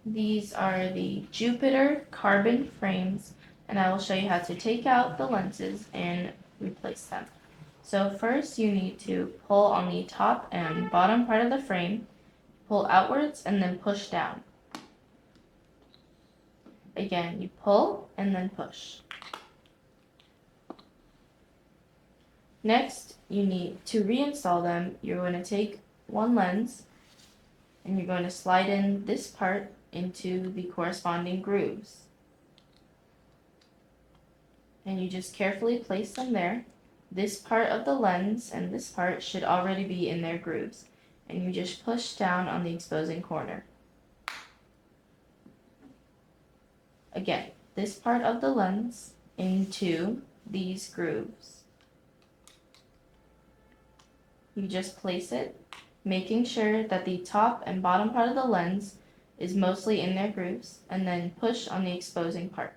These are the Jupiter Carbon frames, and I will show you how to take out the lenses and replace them. So first you need to pull on the top and bottom part of the frame, pull outwards and then push down. Again, you pull and then push. Next, you need to reinstall them. You're going to take one lens and you're going to slide in this part into the corresponding grooves. And you just carefully place them there. This part of the lens and this part should already be in their grooves. And you just push down on the exposing corner. Again, this part of the lens into these grooves. You just place it, making sure that the top and bottom part of the lens is mostly in their grooves, and then push on the exposing part.